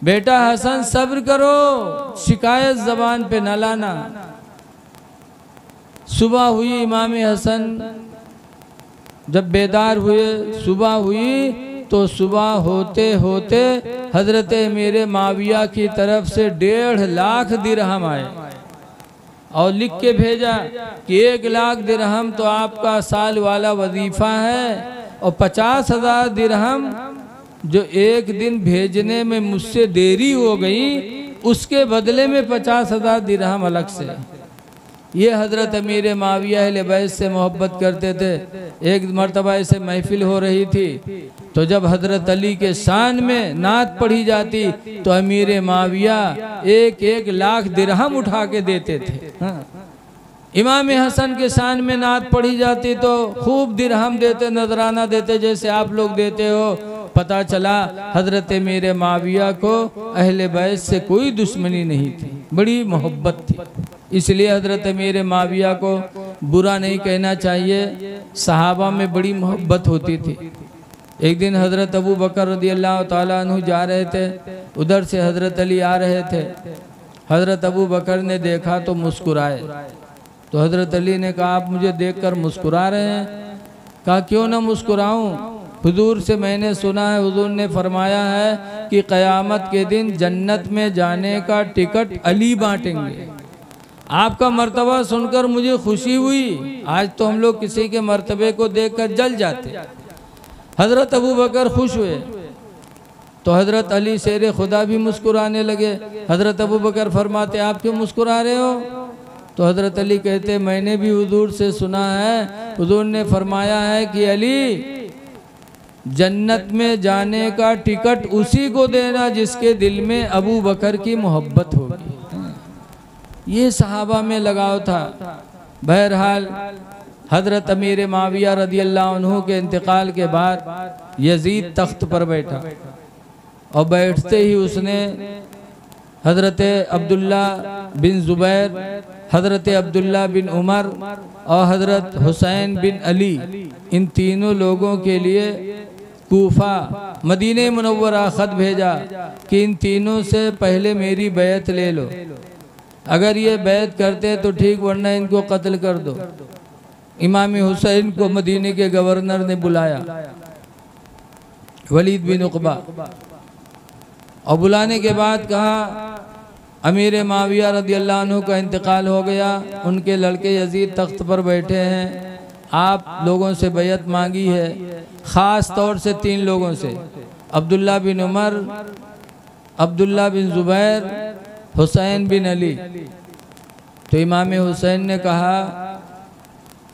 बेटा हसन सब्र करो, शिकायत ज़बान पे न लाना। सुबह हुई, इमाम हसन जब बेदार हुए, सुबह हुई तो सुबह होते होते हजरत मेरे माविया की तरफ से 1.5 लाख दिरहम आए और लिख के भेजा कि 1 लाख दिरहम तो आपका साल वाला वजीफ़ा है और 50,000 दिरहम जो एक दिन भेजने में मुझसे देरी हो गई, उसके बदले में 50,000 दिरहम अलग से। ये हज़रत अमीर माविया अहले बैत से मोहब्बत करते थे। एक मरतबा ऐसे महफिल हो रही थी तो जब हज़रत अली के शान में नात पढ़ी जाती तो अमीर माविया 1-1 लाख दिरहम उठा के देते थे। हाँ। इमाम हसन के शान में नात पढ़ी जाती तो खूब दिरहम देते, नजराना देते जैसे आप लोग देते हो। पता चला हज़रत मेरे माविया को अहले बैत से कोई दुश्मनी नहीं थी, बड़ी मोहब्बत थी। इसलिए हज़रत मेरे माविया को बुरा नहीं कहना चाहिए, सहाबा में बड़ी मोहब्बत होती थी। एक दिन हज़रत अबू बकर रज़ियल्लाहु ताला अन्हु जा रहे थे, उधर से हज़रत अली आ रहे थे। हज़रत अबू बकर ने देखा तो मुस्कुराए, तो हज़रत अली ने कहा आप मुझे देखकर मुस्कुरा रहे हैं? कहा क्यों ना मुस्कुराऊं, हुजूर से मैंने सुना है, हुजूर ने फरमाया है कि क़यामत के दिन जन्नत में जाने का टिकट अली बांटेंगे। आपका मर्तबा सुनकर मुझे खुशी हुई। आज तो हम लोग किसी के मर्तबे को देखकर जल जाते। हज़रत अबू बकर खुश हुए तो हज़रत अली शेर खुदा भी मुस्कुराने लगे। हज़रत अबू बकर फरमाते आप क्यों मुस्कुरा रहे हो? तो हज़रत अली कहते मैंने भी हुजूर से सुना है, हुजूर ने फरमाया है कि अली जन्नत में जाने का टिकट उसी को देना जिसके दिल में अबू बकर की मोहब्बत होगी। ये सहाबा में लगाव था। बहरहाल हज़रत अमीर माविया रज़ियल्लाहु अन्हु के इंतकाल के बाद यजीद तख्त पर बैठा और बैठते ही उसने हज़रत अब्दुल्ला बिन ज़ुबैर, हज़रत अब्दुल्ला बिन उमर और हज़रत हुसैन बिन अली, इन तीनों लोगों के लिए कूफा मदीने मुनव्वरा ख़त भेजा कि इन तीनों से पहले मेरी बैत ले लो, अगर ये बैत करते तो ठीक, वरना इनको कत्ल कर दो। इमाम हुसैन को मदीने के गवर्नर ने बुलाया, वलीद बिन उक़बा, और बुलाने के बाद कहा अमीर माविया रज़ियल्लाहु अन्हु का इंतकाल हो गया, उनके लड़के यजीद तख्त पर बैठे हैं, आप लोगों से बैत मांगी है, ख़ास तौर से 3 लोगों से, अब्दुल्ला बिन उमर, अब्दुल्ला बिन ज़ुबैर, हुसैन बिन अली। तो इमाम हुसैन ने कहा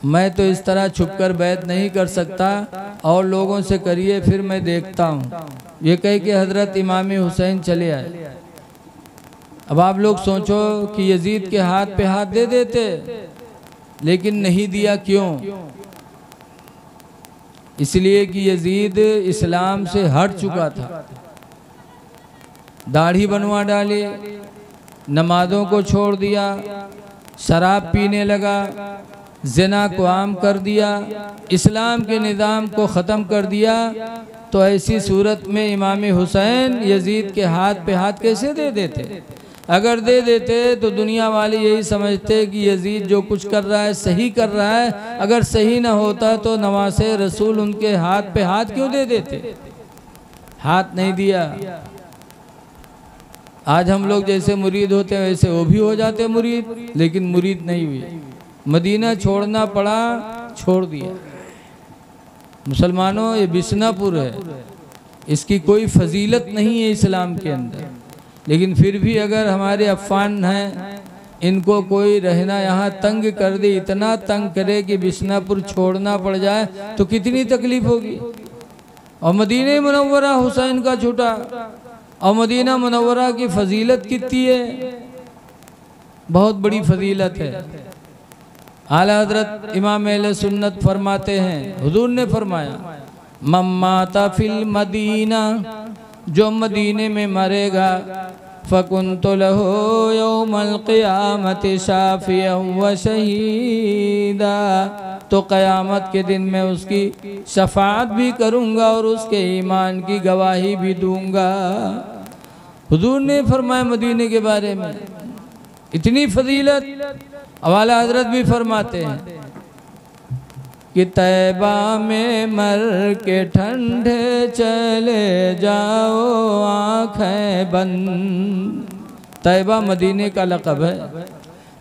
मैं तो इस तरह छुपकर बैत नहीं कर सकता, और लोगों से करिए फिर मैं देखता हूँ। ये कह के हज़रत इमाम हुसैन चले आए। अब आप लोग सोचो कि यजीद के हाथ पे हाथ दे देते, लेकिन नहीं दिया। क्यों? इसलिए कि यजीद इस्लाम से हट चुका था, दाढ़ी बनवा डाली, नमाज़ों को छोड़ दिया, शराब पीने लगा, ज़िना को आम कर दिया, इस्लाम के निज़ाम को ख़त्म कर दिया। तो ऐसी सूरत में इमाम हुसैन यजीद के हाथ पे हाथ कैसे दे देते? अगर दे देते तो दुनिया वाले यही समझते कि यजीद जो कुछ कर रहा है सही कर रहा है, अगर सही ना होता तो नवासे रसूल उनके हाथ पे हाथ क्यों दे देते? हाथ नहीं दिया। आज हम लोग जैसे मुरीद होते हैं वैसे वो भी हो जाते मुरीद, लेकिन मुरीद नहीं हुए। मदीना छोड़ना पड़ा, छोड़ दिया। मुसलमानों, ये बिसनापुर है, इसकी कोई फजीलत नहीं है इस्लाम के अंदर, लेकिन फिर भी अगर हमारे अफ़ान हैं, इनको कोई रहना यहाँ तंग कर दे, इतना तंग करे कि बिसनापुर छोड़ना पड़ जाए तो कितनी तकलीफ होगी। और मदीने मुनव्वरा हुसैन का छूटा, और मदीना मुनव्वरा की फजीलत कितनी है, बहुत बड़ी फजीलत है। आला हज़रत इमाम अहले सुन्नत फरमाते हैं, हुजूर ने फरमाया मम्माता फिल मदीना, जो मदीने में मरेगा, फ़कुन्तु लहू यौमल क़ियामति शाफ़ियन व शहीदा, तो क़यामत के दिन मैं उसकी शफ़ाअत भी करूँगा और उसके ईमान की गवाही भी दूँगा। हुजूर ने फरमाया मदीने के बारे में इतनी फजीलत। अवाला हजरत भी फरमाते हैं कि तैबा में मर के ठंडे चले जाओ आँखें बंद। तैबा मदीने का लक़ब है।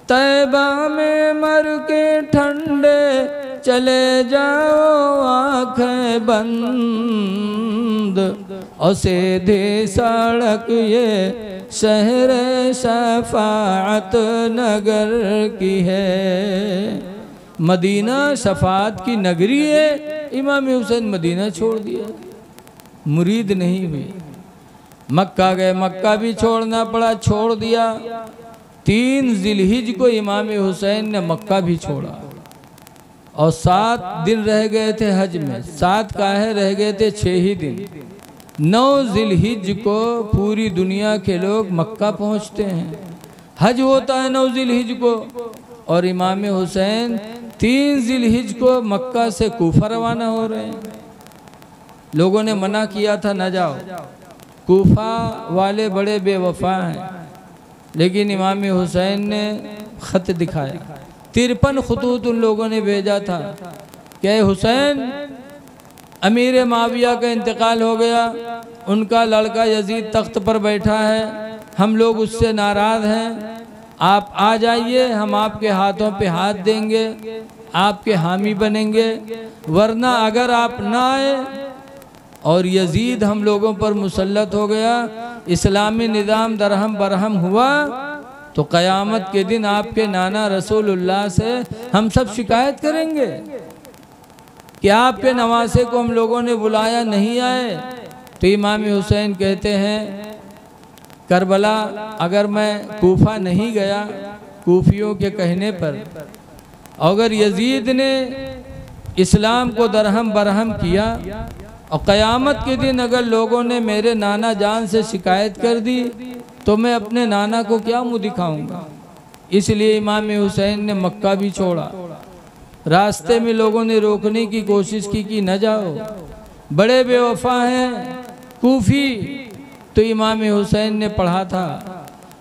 तैबा में मर के ठंडे चले जाओ आँखें बंद और सीधी सड़क ये शहर शफाअत नगर की है। मदीना शफाअत की नगरी है। इमाम हुसैन मदीना छोड़ दिया, मुरीद नहीं हुई। मक्का गए, मक्का भी छोड़ना पड़ा, छोड़ दिया। 3 जिलहिज को इमाम हुसैन ने मक्का भी छोड़ा और 7 दिन रह गए थे हज में। 7 काहे रह गए थे, 6 ही दिन। 9 जिलहिज को पूरी दुनिया के लोग मक्का पहुंचते हैं। हज होता है 9 जिलहिज को और इमाम हुसैन 3 जिलहिज को मक्का से कूफा रवाना हो रहे हैं। लोगों ने मना किया था न जाओ, कूफा वाले बड़े बेवफा हैं, लेकिन इमाम हुसैन ने ख़त दिखाया। 53 खतूत उन लोगों ने भेजा था कि हुसैन, अमीर माविया का इंतकाल हो गया, उनका लड़का यजीद तख्त पर बैठा है, हम लोग उससे नाराज़ हैं, आप आ जाइए, हम आपके हाथों पे हाथ देंगे, आपके हामी बनेंगे, वरना अगर आप ना आए और यजीद हम लोगों पर मुसल्लत हो गया, इस्लामी निज़ाम दरहम बरहम हुआ, तो क़यामत के दिन आपके नाना रसूलुल्लाह से हम सब शिकायत करेंगे कि आपके नवासे को हम लोगों ने बुलाया, नहीं आए। तो इमाम हुसैन कहते हैं, करबला अगर मैं कूफा नहीं गया कूफियों के कहने पर, अगर यजीद ने इस्लाम को दरहम बरहम किया और क़यामत के दिन अगर लोगों ने मेरे नाना जान से शिकायत कर दी, तो मैं अपने नाना को क्या मुँह दिखाऊंगा। इसलिए इमाम हुसैन ने मक्का भी छोड़ा। रास्ते में लोगों ने रोकने की कोशिश की कि न जाओ, बड़े बेवफा हैं कूफी। तो इमाम हुसैन ने पढ़ा था,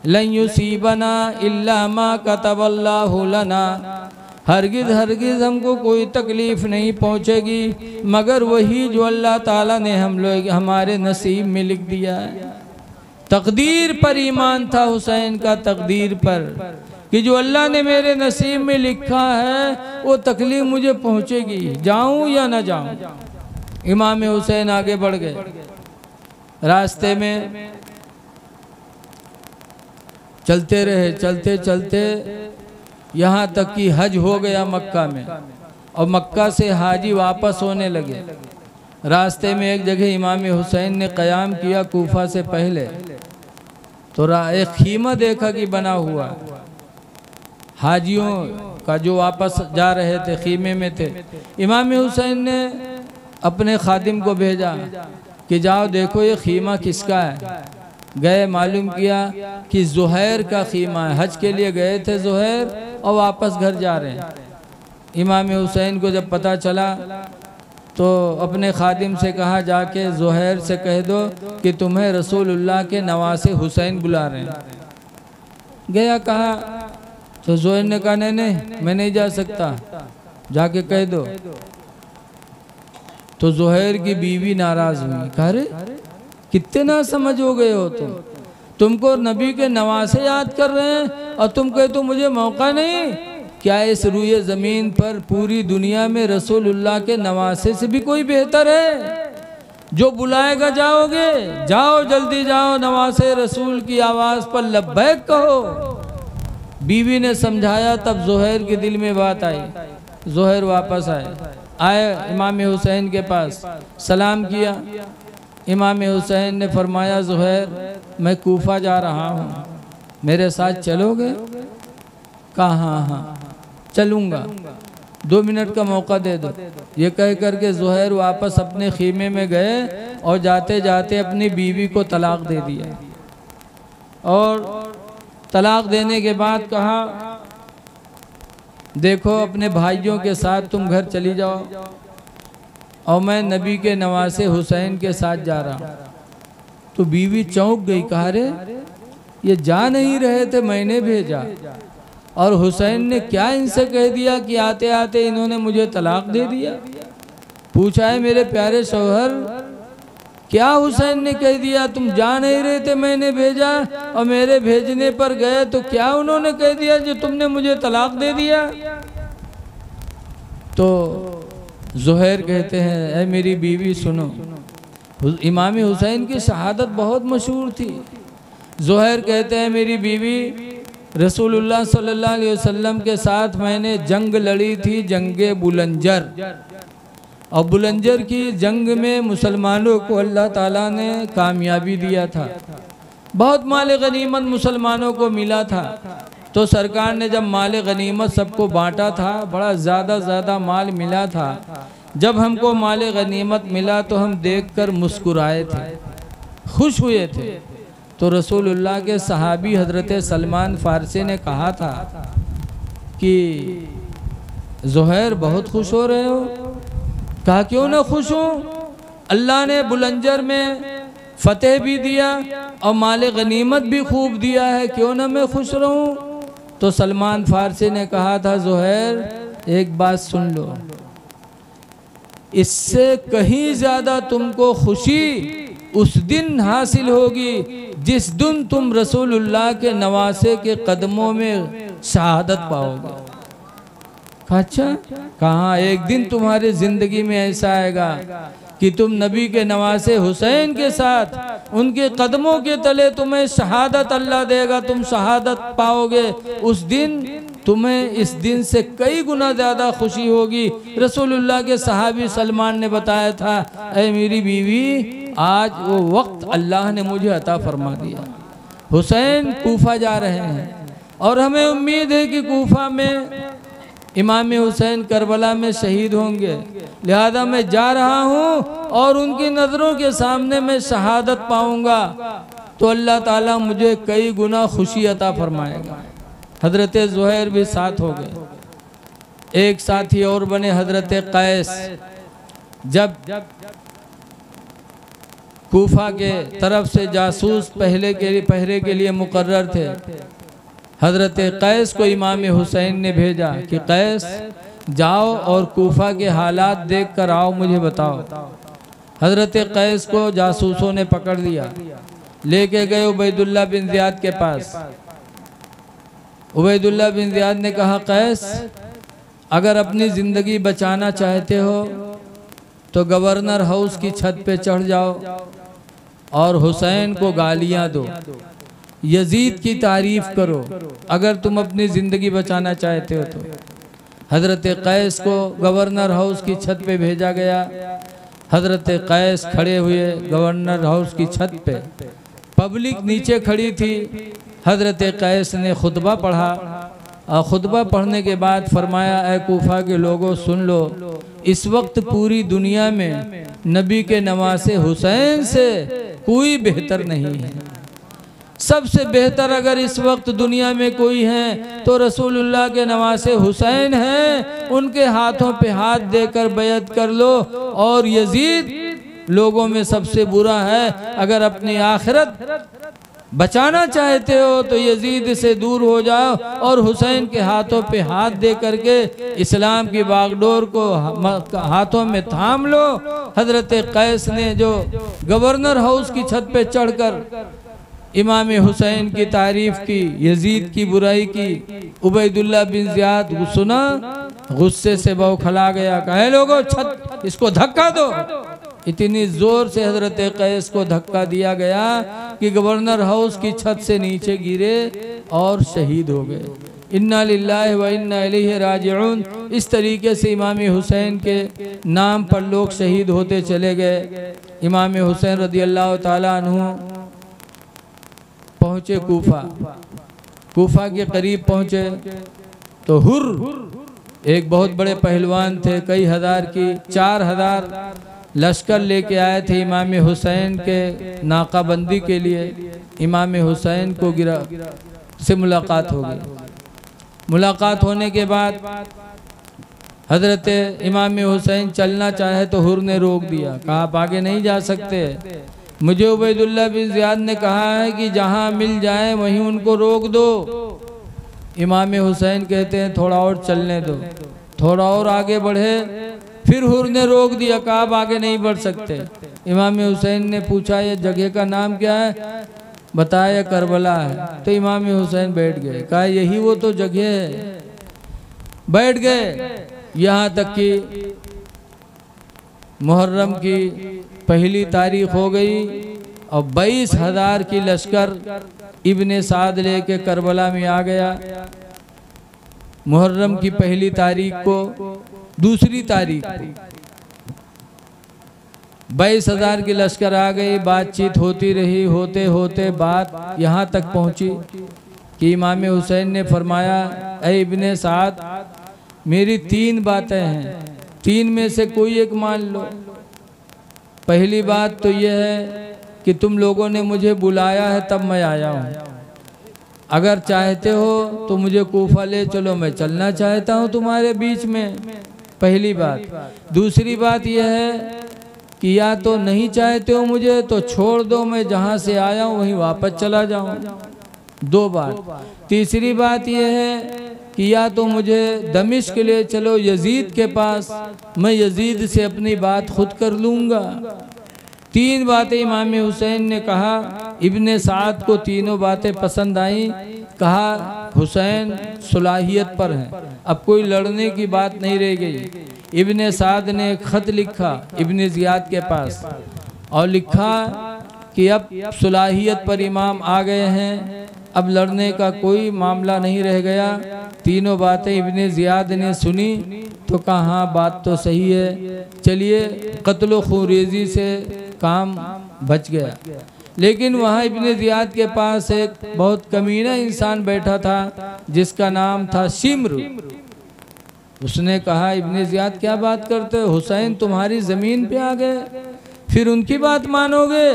लन युसीबना इल्ला मा कतबल्लाहु लना, हरगिज़ हरगिज़ हमको कोई तकलीफ़ नहीं पहुँचेगी मगर वही जो अल्लाह ताला ने हम लोग हमारे नसीब में लिख दिया है। तकदीर पर ईमान था हुसैन का, तकदीर पर कि जो अल्लाह ने मेरे नसीब में लिखा है वो तकलीफ़ मुझे पहुँचेगी, जाऊँ या ना जाऊँ। इमाम हुसैन आगे बढ़ गए। रास्ते में चलते रहे, चलते चलते यहाँ तक कि हज हो गया मक्का में, और मक्का से हाजी वापस होने लगे। रास्ते में एक जगह इमाम हुसैन ने क़याम किया कूफा से पहले, तो एक खीमा देखा कि बना हुआ, हाजियों का जो वापस जा रहे थे खीमे में थे। इमाम हुसैन ने अपने खादिम को भेजा कि जाओ देखो ये खीमा किसका है। गए, मालूम किया कि ज़ुहैर का खीमा है। हज के लिए गए थे ज़ुहैर और वापस घर जा रहे हैं। इमाम हुसैन को जब पता चला तो अपने खादिम से कहा, जाके ज़ुहैर से कह दो कि तुम्हें रसूलुल्लाह के नवासे हुसैन बुला रहे हैं। गया, कहा तो ज़ुहैर ने कहा, नहीं मैं नहीं जा सकता, जाके कह दो। तो ज़ुहैर की बीवी नाराज़ हुई, कहा रे कितने ना समझ हो गए हो तुमको नबी के नवासे याद कर रहे हैं और तुम कहते हो मुझे मौका नहीं। क्या इस रूए ज़मीन पर पूरी दुनिया में रसूलुल्लाह के नवासे से भी कोई बेहतर है? जो बुलाएगा जाओगे, जाओ जल्दी जाओ, नवासे रसूल की आवाज़ पर लब्बैक कहो। बीवी ने समझाया, तब ज़ुहैर के दिल में बात आई। ज़ुहैर वापस आए इमाम हुसैन के पास, सलाम किया। इमाम हुसैन ने फरमाया, ज़ुहैर मैं कूफा जा रहा हूँ, मेरे साथ चलोगे? कहा हाँ हाँ चलूँगा, 2 मिनट का मौका दे दो। ये कह करके ज़ुहैर वापस अपने खीमे में गए और जाते जाते अपनी बीवी को तलाक दे दिया। और तलाक देने के बाद कहा, देखो अपने भाइयों के साथ तुम घर चली जाओ और मैं नबी के नवासे हुसैन के साथ जा रहा हूँ। तो बीवी चौंक गई, कहा रे ये जा नहीं रहे थे, मैंने भेजा। और हुसैन ने क्या इनसे कह दिया कि आते आते इन्होंने मुझे तलाक दे दिया। पूछा है मेरे प्यारे शौहर, क्या हुसैन ने कह दिया? तुम जा नहीं रहे थे, मैंने भेजा, और मेरे भेजने पर गए तो क्या उन्होंने कह दिया जो तुमने मुझे तलाक दे दिया? तो ज़ुहैर कहते हैं, ऐ मेरी बीवी सुनो, इमाम हुसैन की शहादत बहुत मशहूर थी। ज़ुहैर कहते हैं, मेरी बीवी, रसूलुल्लाह सल्लल्लाहु अलैहि वसल्लम के साथ मैंने जंग लड़ी थी, जंगे बुलंजर। और बुलंजर की जंग में मुसलमानों को अल्लाह ताला ने कामयाबी दिया था, बहुत माल गनीमत मुसलमानों को मिला था। तो सरकार ने जब माल गनीमत सबको बांटा था, बड़ा ज़्यादा माल मिला था। जब हमको माल गनीमत मिला तो हम देखकर मुस्कुराए थे, खुश हुए थे। तो रसूलुल्लाह के सहाबी हज़रत सलमान फ़ारसी ने कहा था कि ज़ुहैर बहुत खुश हो रहे हो। कहा क्यों ना खुश हूँ, अल्लाह ने बुलंजर में फ़तेह भी दिया और माल गनीमत भी खूब दिया है, क्यों ना मैं खुश रहूँ। तो सलमान फ़ारसी ने कहा था, ज़ुहैर एक बात सुन लो, इससे कहीं ज़्यादा तुमको खुशी उस दिन हासिल होगी जिस दिन तुम रसूलुल्लाह के नवासे के कदमों में शहादत पाओगे। अच्छा, कहाँ, एक दिन तुम्हारी ज़िंदगी में ऐसा आएगा कि तुम नबी के नवासे हुसैन के साथ उनके कदमों के तले तुम्हें शहादत अल्लाह देगा, तुम शहादत पाओगे। उस दिन तुम्हें इस दिन से कई गुना ज़्यादा खुशी होगी। रसूलुल्लाह के सहाबी सलमान ने बताया था, ऐ मेरी बीवी, आज वो वक्त अल्लाह ने मुझे अता फरमा दिया। हुसैन कूफा जा रहे हैं और हमें उम्मीद है कि कूफा में इमाम हुसैन करबला में शहीद होंगे, लिहाजा मैं जा रहा हूँ और उनकी नज़रों के सामने मैं शहादत पाऊँगा तो अल्लाह ताला मुझे कई गुना खुशी अता फरमाएगा। हज़रत ज़ुहैर भी साथ हो गए। एक साथी और बने हज़रत कैस। जब कूफा के तरफ से जासूस पहरे के लिए मुकर्रर थे, हज़रत कैस को इमाम हुसैन ने भेजा कि कैस जाओ और कूफा के हालात देख कर आओ, मुझे बताओ। हज़रत कैस को जासूसों ने पकड़ लिया, लेके गए उबैदुल्लाह बिन ज़ियाद के पास। उबैदुल्लाह बिन ज़ियाद ने कहा, कैस अगर अपनी ज़िंदगी बचाना चाहते हो तो गवर्नर हाउस की छत पे चढ़ जाओ और हुसैन को गालियाँ दो, यजीद की तारीफ़ करो, अगर तुम अपनी ज़िंदगी बचाना चाहते हो तो। हज़रत कैस को गवर्नर हाउस की छत पे भेजा गया। हज़रत कैस खड़े हुए गवर्नर हाउस की छत पे, पब्लिक नीचे खड़ी थी। हज़रत कैस ने खुतबा पढ़ा और ख़ुतबा पढ़ने के बाद फरमाया, ऐ कूफा के लोगों सुन लो, इस वक्त पूरी दुनिया में नबी के नवासे हुसैन से कोई बेहतर नहीं है। सबसे बेहतर अगर इस वक्त दुनिया में कोई है तो रसूलुल्लाह के नवासे हुसैन हैं। उनके हाथों पे हाथ देकर बैत कर लो। और यजीद लोगों में सबसे बुरा है। अगर अपनी आखिरत बचाना चाहते हो तो यजीद से दूर हो जाओ और हुसैन के हाथों पे हाथ दे करके इस्लाम की बागडोर को हाथों में थाम लो। हज़रत कैस ने जो गवर्नर हाउस की छत पे चढ़कर इमाम हुसैन की तारीफ़ की, यजीद की बुराई की, उबैदुल्लाह बिन ज़ियाद सुना, गुस्से से बौखला गया। कहे लोगों छत इसको धक्का दो। इतनी ज़ोर से हज़रत कैस को धक्का दिया गया कि गवर्नर हाउस की छत से नीचे गिरे और शहीद हो गए। इन्ना लिल्लाहि व इन्ना इलैहि राजिऊन। इस तरीके से इमाम हुसैन के नाम पर लोग शहीद होते चले गए। इमाम हुसैन रज़ियल्लाहु ताला अन्हु पहुँचे कूफा। कूफा के करीब पहुँचे तो हुर एक बहुत बड़े पहलवान थे, कई हज़ार की 4000 लश्कर लेके आए थे इमाम हुसैन के नाकाबंदी के लिए। इमाम हुसैन को गिरा से मुलाकात हो गई। मुलाकात होने के बाद हज़रत इमाम हुसैन चलना चाहे तो हुर ने रोक दिया, कहा आप आगे नहीं जा सकते, मुझे उबैदुल्लाह बिन ज़ियाद ने कहा है कि जहाँ मिल जाए वहीं उनको रोक दो। इमाम हुसैन कहते हैं थोड़ा और चलने दो। थोड़ा और आगे बढ़े, फिर हुर ने रोक दिया, कहा आप आगे नहीं बढ़ सकते। इमाम हुसैन ने पूछा ये जगह का नाम क्या है? बताया करबला है। तो इमाम हुसैन बैठ गए, कहा यही वो तो जगह है। बैठ गए। यहाँ तक कि मुहर्रम की पहली तारीख हो गई और 22,000 की लश्कर इब्ने साद लेके करबला में आ गया। मुहर्रम की पहली तारीख को, दूसरी तारीख 22,000 की लश्कर आ गई। बातचीत होती रही, होते होते बात यहाँ तक पहुँची कि इमाम हुसैन ने फरमाया ऐ इब्ने साद, मेरी 3 बातें हैं, 3 में से कोई एक मान लो। पहली बात तो यह है कि तुम लोगों ने मुझे बुलाया है तब मैं आया हूँ। अगर चाहते हो तो मुझे कूफा ले चलो, मैं चलना चाहता हूँ तुम्हारे बीच में। पहली बात। दूसरी बात यह है कि या तो नहीं चाहते हो मुझे तो छोड़ दो, मैं जहाँ से आया हूँ वहीं वापस चला जाऊँ। 2 बात। तीसरी बात यह है कि या तो मुझे दमिश्क ले चलो यजीद के पास, मैं यजीद से अपनी बात खुद कर लूँगा। 3 बातें इमाम हुसैन ने कहा। इब्ने साद को तीनों बातें पसंद आई। कहा हुसैन सुलाहियत पर हैं, अब कोई लड़ने की बात नहीं रह गई। इब्ने साद ने एक ख़त लिखा इब्ने ज़ियाद के पास और लिखा कि अब सुलाहियत पर इमाम आ गए हैं, अब लड़ने का कोई मामला नहीं रह गया। तीनों बातें इब्ने ज़ियाद ने सुनी तो कहा हाँ बात तो सही है, चलिए कत्ल खूरेज़ी से काम बच गया। लेकिन वहाँ इब्ने ज़ियाद के पास एक बहुत कमीना इंसान बैठा था जिसका नाम था शिम्र। उसने कहा इब्ने ज़ियाद क्या बात करते हो, हुसैन तुम्हारी ज़मीन पे आ गए, फिर उनकी बात मानोगे?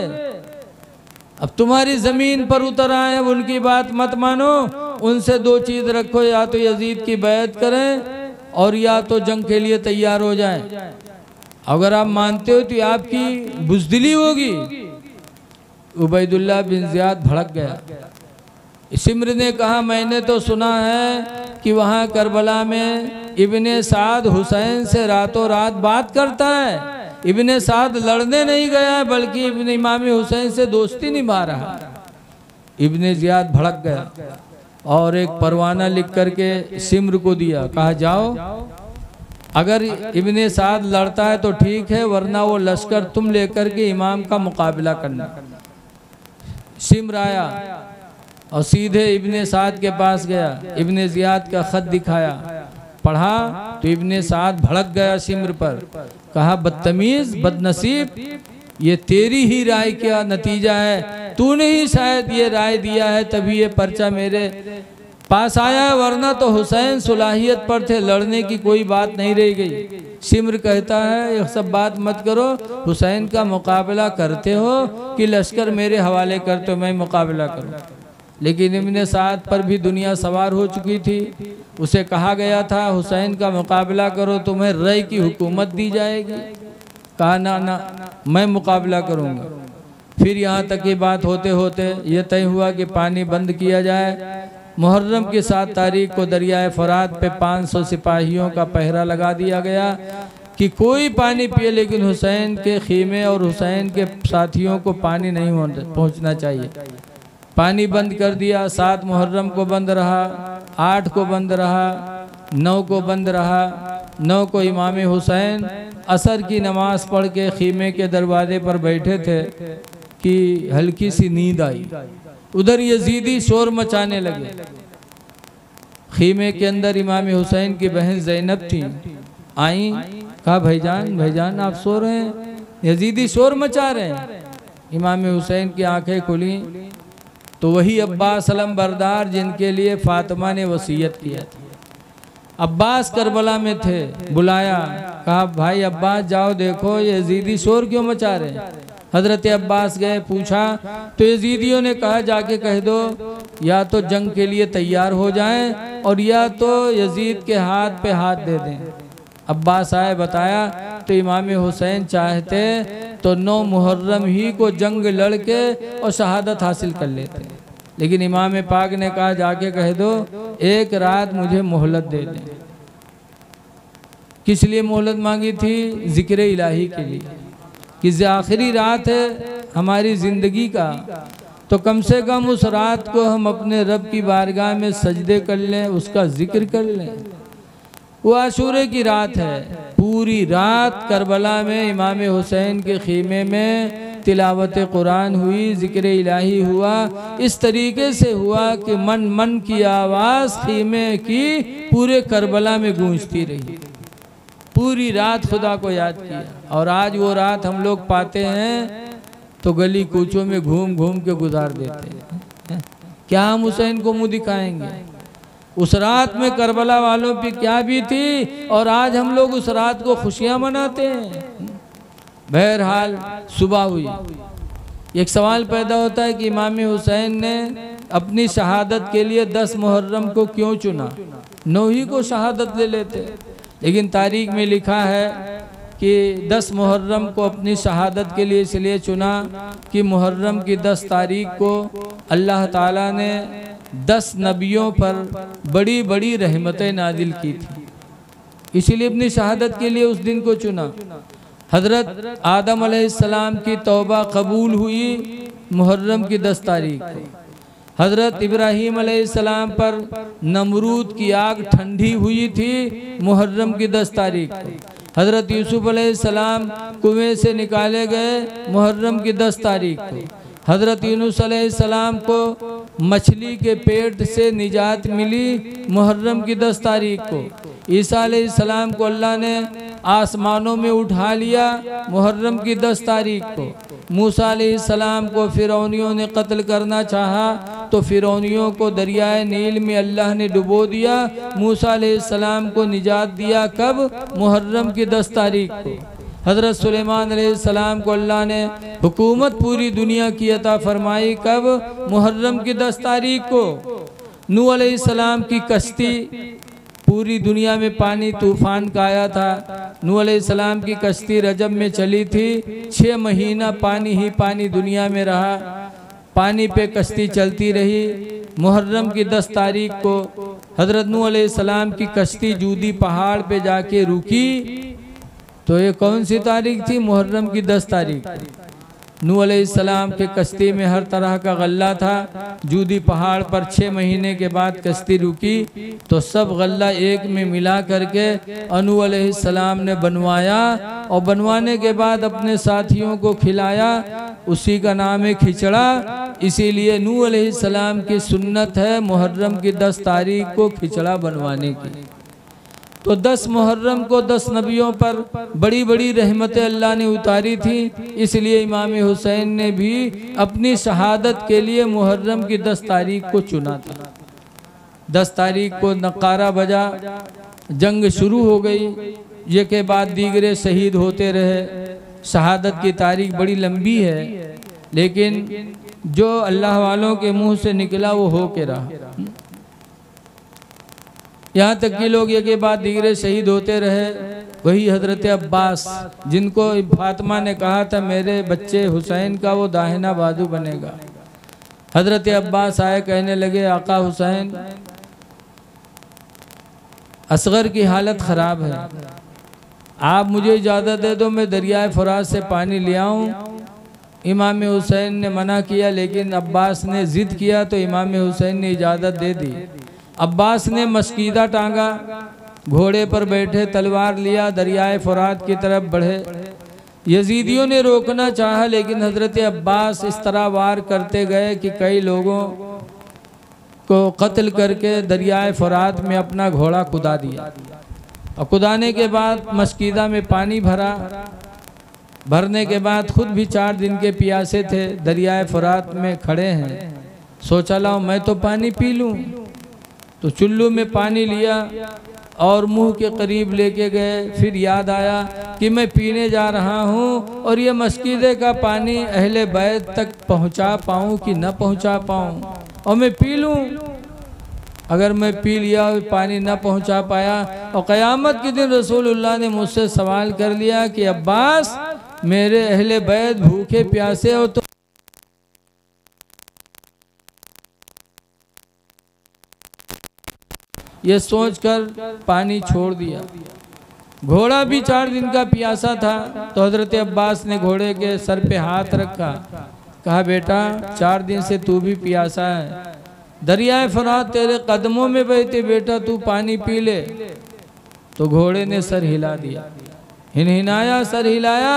अब तुम्हारी ज़मीन पर उतर आए, अब उनकी बात मत मानो। उनसे 2 चीज़ रखो, या तो यजीद की बैत करें और या तो जंग के लिए तैयार हो जाएं। अगर आप मानते हो तो आपकी बुज़दिली होगी। उबैदुल्लाह बिन ज़ियाद भड़क गया। शिम्र ने कहा मैंने तो सुना है कि वहाँ करबला में इब्ने साद हुसैन से रातों रात बात करता है। इब्ने साद लड़ने नहीं गया बल्कि इब्ने इमाम हुसैन से दोस्ती निभा रहा। इब्ने ज़ियाद भड़क गया और एक परवाना लिख करके शिम्र को दिया। कहा जाओ, अगर इब्ने साद लड़ता है तो ठीक है, वरना वो लश्कर तुम लेकर के इमाम का मुकाबला करना। शिम्र आया और सीधे इब्ने साद के पास गया। इब्ने ज़ियाद का ख़त दिखाया, पढ़ा तो इब्ने साद भड़क गया शिम्र पर। कहा बदतमीज़, बदनसीब, ये तेरी ही राय का नतीजा है, तूने ही शायद ये राय दिया है तभी ये पर्चा मेरे पास आया, वरना तो हुसैन सुलाहियत पर थे, लड़ने की कोई बात नहीं रह गई। शिम्र कहता है ये सब बात मत करो, हुसैन का मुकाबला करते हो कि लश्कर मेरे हवाले करते हो, मैं मुकाबला करूं। लेकिन इब्ने साद पर भी दुनिया सवार हो चुकी थी। उसे कहा गया था हुसैन का मुकाबला करो, तुम्हें रय की हुकूमत दी जाएगी। कहा ना ना, मैं मुकाबला करूंगा। फिर यहाँ तक ये बात होते होते ये तय हुआ कि पानी बंद किया जाए। मुहर्रम की 7 तारीख को दरियाए फरात पे 500 सिपाहियों का पहरा लगा दिया गया कि कोई पानी पिए, लेकिन हुसैन के खीमे और हुसैन के साथियों को पानी नहीं पहुँचना चाहिए। पानी बंद कर दिया। 7 मुहर्रम को बंद रहा, 8 को बंद रहा, 9 को बंद रहा। 9 को इमाम हुसैन असर की नमाज पढ़ के खीमे के दरवाजे पर बैठे थे कि हल्की सी नींद आई। उधर यजीदी शोर मचाने लगे। खीमे के अंदर इमाम हुसैन की बहन ज़ैनब थी, आई, कहा भाईजान भाईजान आप सो रहे हैं, यजीदी शोर मचा रहे हैं। इमाम हुसैन की आंखें खुली तो वही अब्बास अलमबरदार जिनके लिए फातिमा ने वसीयत किया थी, अब्बास करबला में थे। बुलाया, कहा भाई अब्बास जाओ देखो ये यजीदी शोर क्यों मचा रहे हैं। हजरत अब्बास गए, पूछा तो यजीदियों ने कहा जाके कह दो या तो जंग के लिए तैयार हो जाएं और या तो यजीद के हाथ पे हाथ दे दें। अब्बास आए, बताया तो इमाम हुसैन चाहते तो 9 मुहर्रम ही को जंग लड़के और शहादत हासिल कर लेते। लेकिन इमाम पाक ने कहा जाके कह दो एक रात मुझे मोहलत दे दें। किस लिए मोहलत मांगी थी? जिक्र इलाही के लिए, कि आखिरी रात है हमारी ज़िंदगी का, तो कम से कम उस रात को हम अपने रब की बारगाह में सजदे कर लें, उसका जिक्र कर लें। वो आशूरे की रात है। पूरी रात करबला में इमाम हुसैन के खीमे में तिलावत कुरान हुई, जिक्र इलाही हुआ। इस तरीके से हुआ कि मन मन की आवाज़ खीमे की पूरे करबला में गूंजती रही। पूरी रात खुदा को याद किया। और आज वो रात हम लोग पाते हैं तो गली कूचों में घूम घूम के गुजार देते हैं। क्या हम हुसैन को मुँह दिखाएंगे? उस रात में करबला वालों पे क्या भी थी, और आज हम लोग उस रात को खुशियां मनाते हैं। बहरहाल सुबह हुई। एक सवाल पैदा होता है कि इमाम हुसैन ने अपनी शहादत के लिए 10 मुहर्रम को क्यों चुना? 9 ही को शहादत ले लेते। लेकिन तारीख में लिखा है कि 10 मुहर्रम को अपनी शहादत के लिए इसलिए चुना कि मुहर्रम की 10 तारीख को अल्लाह ताला ने 10 नबियों पर बड़ी बड़ी रहमतें नाजिल की थी, इसीलिए अपनी शहादत के लिए उस दिन को चुना। हज़रत आदम अलैहिस्सलाम की तौबा कबूल हुई मुहर्रम की 10 तारीख को। हज़रत इब्राहीम अलैहिस्सलाम पर नमरूद की आग ठंडी हुई थी मुहर्रम की 10 तारीख को। हज़रत यूसुफ अलैहिस्सलाम कुएं से निकाले गए मुहर्रम की 10 तारीख को। हज़रत यूनुस अलैहिस्सलाम को मछली के पेट से निजात मिली मुहर्रम की 10 तारीख को। ईसा अलैहिस्सलाम को अल्लाह ने आसमानों में उठा लिया मुहर्रम की 10 तारीख को। मूसा अलैहिस्सलाम को फिरौनियों ने कत्ल करना चाहा तो फिरौनियों को दरियाए नील में अल्लाह ने डुबो दिया। मूसा अलैहिस्सलाम को निजात दिया कब? मुहर्रम की 10 तारीख को। हज़रत सुलेमान अलैहिस्सलाम को अल्लाह ने हुकूमत पूरी दुनिया की अता फरमाई कब? मुहर्रम की 10 तारीख को। नूह अलैहिस्सलाम की कश्ती, पूरी दुनिया में पानी तूफान का आया था। नूह अलैहिस्सलाम की कश्ती रजब में चली थी, 6 महीना पानी ही पानी दुनिया में रहा। पानी पे कश्ती चलती रही। मुहर्रम की 10 तारीख को हज़रत नूह अलैहिस्सलाम की कश्ती जूदी पहाड़ पे जाके रुकी। तो ये कौन सी तारीख थी? मुहर्रम की 10 तारीख। नूह अलैहिस्सलाम के कश्ती में हर तरह का गल्ला था। जूदी पहाड़ पर 6 महीने के बाद कश्ती रुकी तो सब गल्ला एक में मिला करके नूह अलैहिस्सलाम ने बनवाया और बनवाने के बाद अपने साथियों को खिलाया। उसी का नाम है खिचड़ा। इसीलिए नूह अलैहिस्सलाम की सुन्नत है मुहर्रम की 10 तारीख को खिचड़ा बनवाने की। तो 10 मुहर्रम को 10 नबियों पर बड़ी बड़ी रहमतें अल्लाह ने उतारी थी। इसलिए इमाम हुसैन ने भी अपनी शहादत के लिए मुहर्रम की 10 तारीख को चुना था। 10 तारीख को नकारा बजा, जंग शुरू हो गई। ये के बाद दीगरे शहीद होते रहे। शहादत की तारीख बड़ी लंबी है, लेकिन जो अल्लाह वालों के मुंह से निकला वो हो के रहा। यहाँ तक कि लोग ये के बाद दीगरे शहीद होते रहे। वही हज़रत अब्बास, जिनको फातिमा ने कहा था मेरे बच्चे हुसैन का वो दाहिना बाजू बनेगा। हज़रत अब्बास आए, कहने लगे आका हुसैन, असगर की हालत ख़राब है, आप मुझे इजाज़त दे दो मैं दरियाए फुरात से पानी ले आऊँ। इमाम हुसैन ने मना किया, लेकिन अब्बास ने ज़िद किया तो इमाम हुसैन ने इजाज़त दे दी। अब्बास ने मस्कीदा टांगा, घोड़े पर बैठे, तलवार लिया, दरियाए फुरात की तरफ बढ़े। यजीदियों ने रोकना चाहा, लेकिन हज़रत अब्बास इस तरह वार करते गए कि कई लोगों को कत्ल करके दरियाए फुरात में अपना घोड़ा कुदा दिया। और कुदाने के बाद मस्कीदा में पानी भरा। भरने के बाद खुद भी 4 दिन के प्यासे थे, दरियाए फुरात में खड़े हैं। सोचा लाओ मैं तो पानी पी लूँ। तो चुल्लू में पानी लिया और मुंह के करीब लेके गए। फिर याद आया कि मैं पीने जा रहा हूँ और ये मस्कीदे का पानी अहले बैत तक पहुँचा पाऊँ कि न पहुँचा पाऊँ, और मैं पी लूँ। अगर मैं पी लिया और पानी न पहुँचा पाया और क़यामत के दिन रसूलुल्लाह ने मुझसे सवाल कर लिया कि अब्बास मेरे अहले बैत भूखे प्यासे हो तो ये सोचकर पानी छोड़ दिया। घोड़ा भी 4 दिन का प्यासा था तो हजरत अब्बास ने घोड़े के सर पे हाथ रखा, कहा बेटा 4 दिन से तू भी प्यासा है, दरियाए फरात तेरे कदमों में बहते, बेटा तू पानी पी ले। तो घोड़े ने सर हिला दिया, हिनहिनाया, सर हिलाया,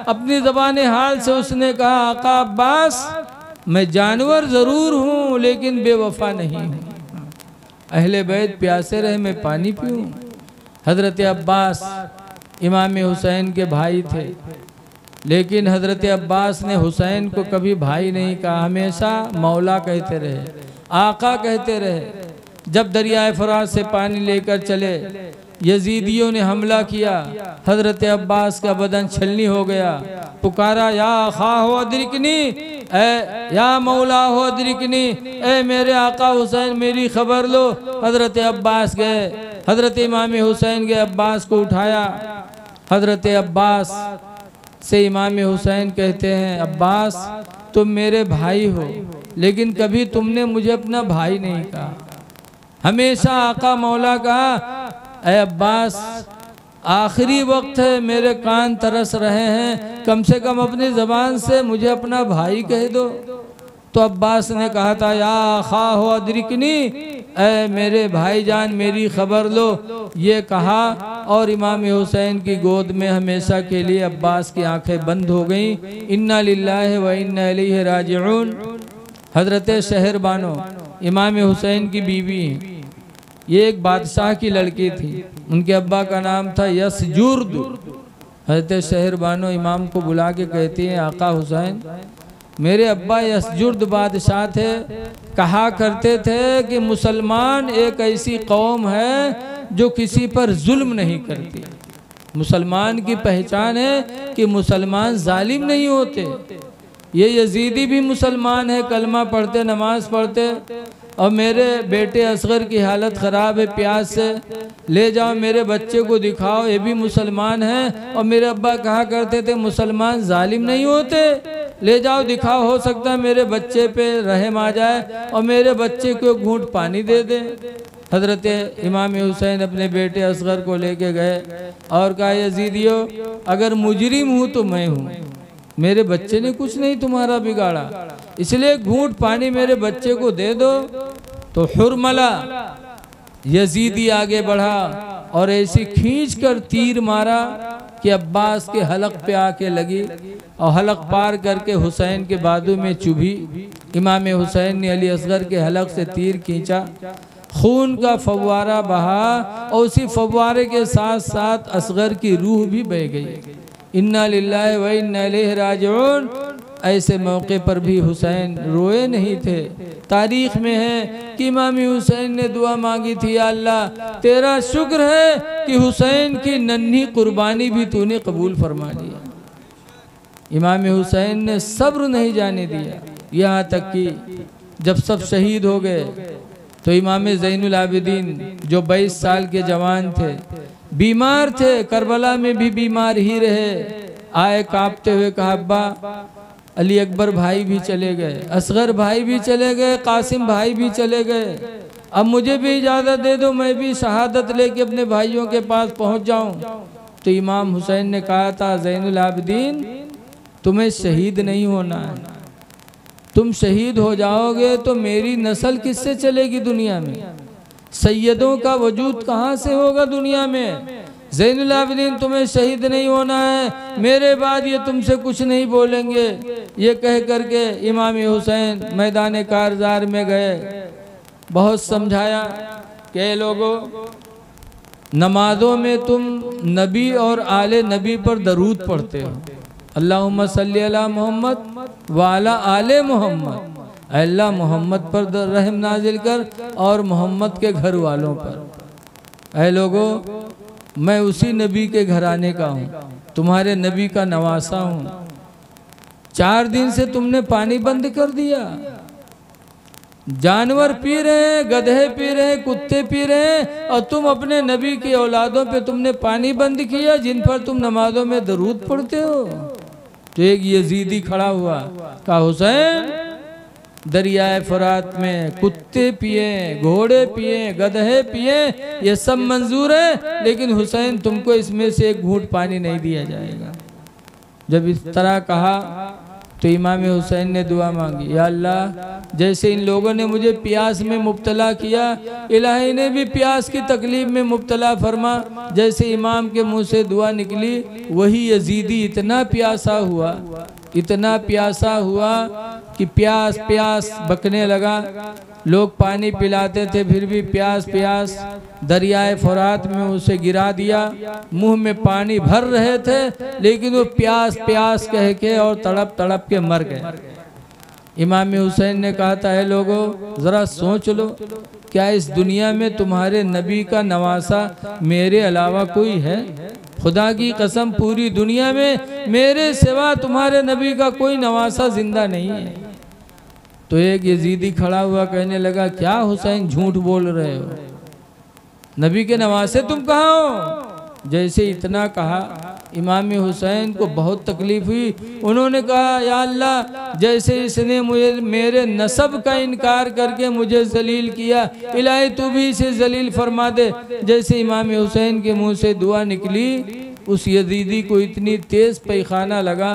अपनी ज़बान हाल से उसने कहा आका अब्बास मैं जानवर ज़रूर हूँ लेकिन बेवफा नहीं हूँ, अहले बैत प्यासे रहे मैं पानी पीऊँ। हज़रत अब्बास इमाम हुसैन के भाई थे, लेकिन हज़रत अब्बास ने हुसैन को कभी भाई नहीं कहा, हमेशा मौला कहते रहे, आका कहते रहे। जब दरियाए फरात से पानी लेकर चले, यजीदियों ने हमला किया, हज़रत अब्बास का बदन छलनी हो गया, पुकारा या खा हो अदरिकनी, या मौला हो अदरिकनी, ए मेरे आका हुसैन मेरी खबर लो। हज़रत अब्बास गए, हज़रत इमाम हुसैन के अब्बास को उठाया। हज़रत अब्बास से इमाम हुसैन कहते हैं अब्बास तुम मेरे भाई हो लेकिन कभी तुमने मुझे अपना भाई नहीं कहा, हमेशा आका मौला कहा। ऐ अब्बास आखिरी वक्त है, मेरे कान तरस रहे हैं, कम से कम अपनी ज़बान से मुझे अपना भाई कह दो। तो अब्बास ने कहा था या खा हो अदरिकनी, ऐ मेरे भाईजान मेरी खबर लो, ये कहा और इमाम हुसैन की गोद में हमेशा के लिए अब्बास की आंखें बंद हो गईं। इन्ना लिल्लाहि व इन्ना इलैहि राजिऊन। हज़रत शहरबानो इमाम हुसैन की बीवी, ये एक बादशाह की लड़की थी, उनके अब्बा का नाम था यसजुर्द। हज़रत शहरबानो इमाम को बुला के कहती हैं आका हुसैन मेरे अब्बा यसजुर्द बादशाह थे, कहा करते थे कि मुसलमान एक ऐसी कौम है जो किसी पर जुल्म नहीं करती। मुसलमान की पहचान है कि मुसलमान जालिम नहीं होते। ये यजीदी भी मुसलमान है, कलमा पढ़ते, नमाज पढ़ते, और मेरे बेटे असगर की हालत ख़राब है प्यास से, ले जाओ मेरे बच्चे को दिखाओ, ये भी मुसलमान है। और मेरे अब्बा कहा करते थे मुसलमान जालिम नहीं होते, ले जाओ दिखाओ, हो सकता है मेरे बच्चे पे रहम आ जाए और मेरे बच्चे को घूंट पानी दे दे। हज़रत इमाम हुसैन अपने बेटे असगर को लेके गए और कहा यजीदियो अगर मुजरिम हूँ तो मैं हूँ, मेरे बच्चे ने कुछ नहीं तुम्हारा बिगाड़ा, इसलिए घूंट पानी मेरे बच्चे को दे दो। तो हुरमला यजीदी आगे बढ़ा और ऐसी खींच कर तीर मारा कि अब्बास के हलक पे आके लगी और हलक पार करके हुसैन के बाजू में चुभी। इमाम हुसैन ने अली असगर के हलक से तीर खींचा, खून का फव्वारा बहा और उसी फव्वारे के साथ साथ असगर की रूह भी बह गई। इन्ना लिल्लाहि व इन्ना इलैहि राजिऊन। ऐसे मौके पर भी हुसैन रोए नहीं थे। तारीख में है कि इमाम हुसैन ने दुआ मांगी थी, या अल्लाह तेरा शुक्र है कि हुसैन की नन्ही कुर्बानी भी तूने कबूल फरमा लिया। इमाम हुसैन ने सब्र नहीं जाने दिया, यहाँ तक कि जब सब शहीद हो गए तो इमाम ज़ैनुल आबिदीन जो 22 साल के जवान थे, बीमार थे, करबला में भी बीमार ही रहे, आए कांपते हुए, कहा अब्बा अली अकबर भाई भी चले गए, असगर भाई भी चले गए, कासिम भाई भी चले गए, अब मुझे भी इजाज़त दे दो, मैं भी शहादत लेके अपने भाइयों के पास पहुंच जाऊं। तो इमाम हुसैन ने कहा था ज़ैनुल आबिदीन तुम्हें शहीद नहीं होना है, तुम शहीद हो जाओगे तो मेरी नस्ल किससे चलेगी दुनिया में, सैयदों का वजूद कहाँ से होगा दुनिया में। ज़ैनुल आबिदीन तुम्हें शहीद नहीं होना है, मेरे बाद ये तुमसे कुछ नहीं बोलेंगे। ये कह करके इमाम हुसैन मैदान कारज़ार में गए, बहुत समझाया कि लोगों नमाजों में तुम नबी और आले नबी पर दरूद पढ़ते हो, अल्लाहुम्मा सल्ली अला मोहम्मद व अला आले मोहम्मद, अल्लाह मोहम्मद पर रहम नाजिल कर और मोहम्मद के घर वालों पर। ऐ लोगों मैं उसी नबी के घराने का हूँ, तुम्हारे नबी का नवासा हूँ। 4 दिन से तुमने पानी बंद कर दिया, जानवर पी रहे हैं, गधे पी रहे हैं, कुत्ते पी रहे हैं, और तुम अपने नबी की औलादों पे तुमने पानी बंद किया जिन पर तुम नमाजों में दरूद पढ़ते हो। तो एक यजीदी खड़ा हुआ, कहा हुसैन दरियाए फरात में कुत्ते पिए, घोड़े पिए, गधे पिए, ये सब मंजूर है, लेकिन हुसैन तुमको इसमें से एक घूंट पानी नहीं दिया जाएगा। जब इस तरह कहा तो इमाम हुसैन ने दुआ मांगी, या अल्लाह जैसे इन लोगों ने मुझे प्यास में मुब्तला किया, इलाही ने भी प्यास की तकलीफ में मुब्तला फरमा। जैसे इमाम के मुंह से दुआ निकली, वही यजीदी इतना प्यासा हुआ, इतना प्यासा हुआ कि प्यास प्यास बकने लगा। लोग पानी पिलाते थे फिर भी प्यास प्यास, दरियाए फरात में उसे गिरा दिया। मुंह में पानी भर रहे थे लेकिन वो प्यास प्यास कह के और तड़प तड़प के मर गए। इमाम हुसैन ने कहा था, है लोगों ज़रा सोच लो, क्या इस दुनिया में तुम्हारे नबी का नवासा मेरे अलावा कोई है? खुदा की कसम पूरी दुनिया में मेरे सिवा तुम्हारे नबी का कोई नवासा जिंदा नहीं है। तो एक यजीदी खड़ा हुआ कहने लगा, क्या हुसैन झूठ बोल रहे हो, नबी के नवासे तुम कहाँ हो? जैसे इतना कहा इमाम हुसैन को बहुत तकलीफ हुई। उन्होंने कहा, या अल्लाह जैसे इसने मुझे मेरे नसब का इनकार करके मुझे जलील किया, इलाही तू भी इसे जलील फरमा दे। जैसे इमाम हुसैन के मुंह से दुआ निकली, उस यजीदी को इतनी तेज पैखाना लगा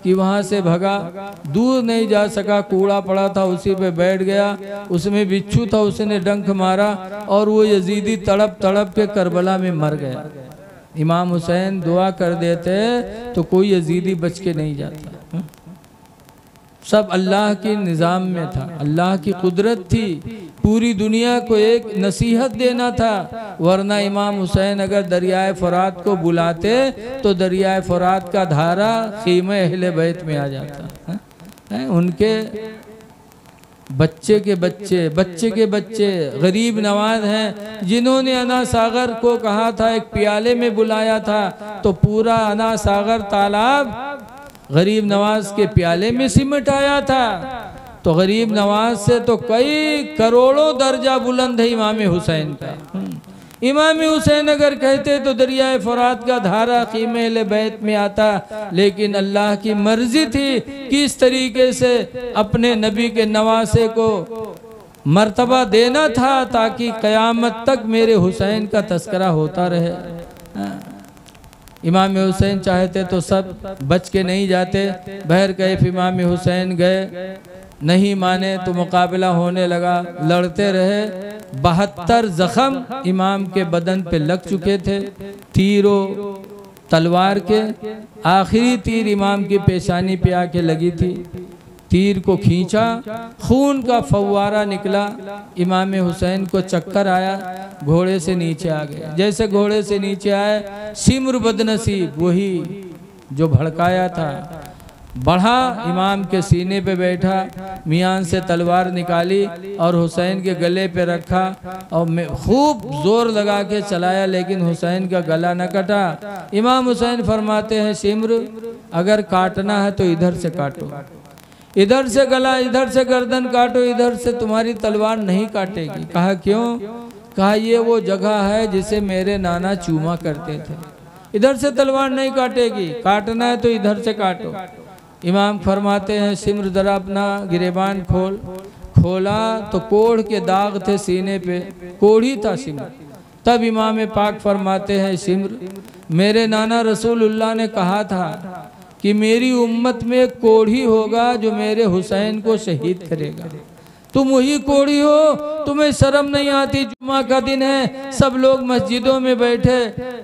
कि वहाँ से भगा, दूर नहीं जा सका, कूड़ा पड़ा था उसी पे बैठ गया, उसमें बिच्छू था उसने डंक मारा और वो यजीदी तड़प तड़प के करबला में मर गया। इमाम हुसैन दुआ कर देते तो कोई यजीदी बच के नहीं जाता। सब अल्लाह के निज़ाम में था, अल्लाह की कुदरत थी, पूरी दुनिया को एक नसीहत देना था। वरना इमाम हुसैन अगर दरियाए फरात को बुलाते तो दरियाए फरात का धारा खीमे अहले बैत में आ जाता है। उनके बच्चे के बच्चे, बच्चे के बच्चे गरीब नवाज हैं, जिन्होंने अना सागर को कहा था, एक प्याले में बुलाया था तो पूरा अना सागर तालाब गरीब नवाज के प्याले में सिमट आया था। तो गरीब नवाज से तो कई करोड़ों दर्जा बुलंद है इमाम हुसैन का। इमाम हुसैन अगर कहते तो दरियाए फरात का धारा कीमे बैत में आता, लेकिन अल्लाह की मर्जी थी किस तरीके से अपने नबी के नवासे को मर्तबा देना था ताकि क़यामत तक मेरे हुसैन का तस्करा होता रहे। इमाम हुसैन चाहते तो सब बच के नहीं जाते। बहर कैफ इमाम हुसैन गए, नहीं माने तो मुकाबला होने लगा, लड़ते रहे। 72 जख्म इमाम के बदन पे लग चुके थे तीरों तलवार के। आखिरी तीर इमाम की पेशानी पे आके लगी थी, तीर को खींचा, खून का फव्वारा निकला। इमाम हुसैन को चक्कर आया, घोड़े से नीचे आ गए। जैसे घोड़े से नीचे आए, सिमर बदनसीब वही जो भड़काया था बढ़ा, इमाम के सीने पे बैठा, मियान से तलवार निकाली और हुसैन के गले पे रखा और खूब जोर लगा के चलाया, लेकिन हुसैन का गला न कटा। इमाम हुसैन फरमाते हैं, सिमर अगर काटना है तो इधर से काटो, इधर से गला, इधर से गर्दन काटो, इधर से तुम्हारी तलवार नहीं काटेगी। कहा क्यों? कहा ये वो जगह है जिसे मेरे नाना चूमा करते थे, इधर से तलवार नहीं काटेगी, काटना है तो इधर से काटो। इमाम फरमाते हैं, सिमर जरा अपना गिरेबान खोल। खोला तो कोढ़ के दाग थे सीने पे, कोढ़ी था सिमर। तब इमाम पाक फरमाते हैं, सिमर मेरे नाना रसूलुल्लाह ने कहा था कि मेरी उम्मत में कोढ़ी होगा जो मेरे हुसैन को शहीद करेगा। तुम वही कोढ़ी हो, तुम्हें शर्म नहीं आती? जुम्मा का दिन है, सब लोग मस्जिदों में बैठे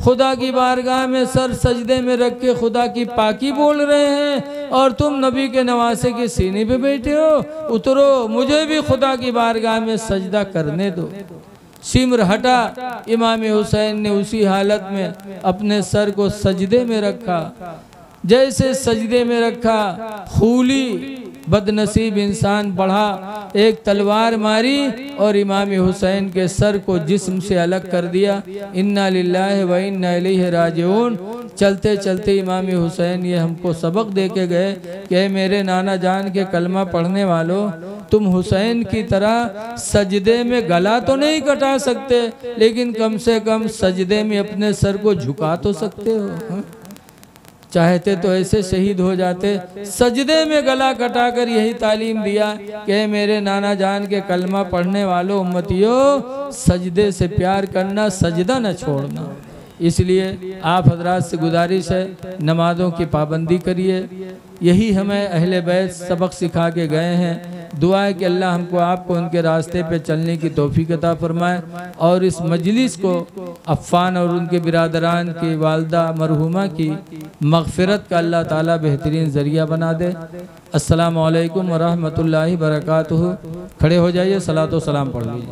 खुदा की बारगाह में सर सजदे में रख के खुदा की पाकी बोल रहे हैं और तुम नबी के नवासे के सीने पे बैठे हो। उतरो, मुझे भी खुदा की बारगाह में सजदा करने दो। सिमर हटा, इमाम हुसैन ने उसी हालत में अपने सर को सजदे में रखा। जैसे सजदे में रखा, खूली बदनसीब इंसान बढ़ा, एक तलवार मारी और इमाम हुसैन के सर को जिस्म से अलग कर दिया। इन्ना लिल्लाहि व इन्ना इलैहि राजिऊन। चलते चलते इमाम हुसैन ये हमको सबक दे के गए कि मेरे नाना जान के कलमा पढ़ने वालों, तुम हुसैन की तरह सजदे में गला तो नहीं कटा सकते, लेकिन कम से कम सजदे में अपने सर को झुका तो सकते हो। चाहते तो ऐसे शहीद हो जाते। सजदे में गला कटाकर यही तालीम दिया कि मेरे नाना जान के कलमा पढ़ने वालों उम्मतियों, सजदे से प्यार करना, सजदा न छोड़ना। इसलिए आप हजरात से गुजारिश है, नमाज़ों की पाबंदी करिए। यही हमें अहले बैत सबक सिखा के गए हैं। दुआ है कि अल्लाह हमको आपको उनके रास्ते पे चलने की तौफीक अता फरमाए और इस मजलिस को अफ़ान और उनके बिरादरान की वालदा मरहुमा की मग़फ़िरत का अल्लाह ताला बेहतरीन ज़रिया बना दे। अस्सलामु अलैकुम व रहमतुल्लाहि व बरकातुहू। खड़े हो जाइए, सलातो सलाम पढ़ लीजिए।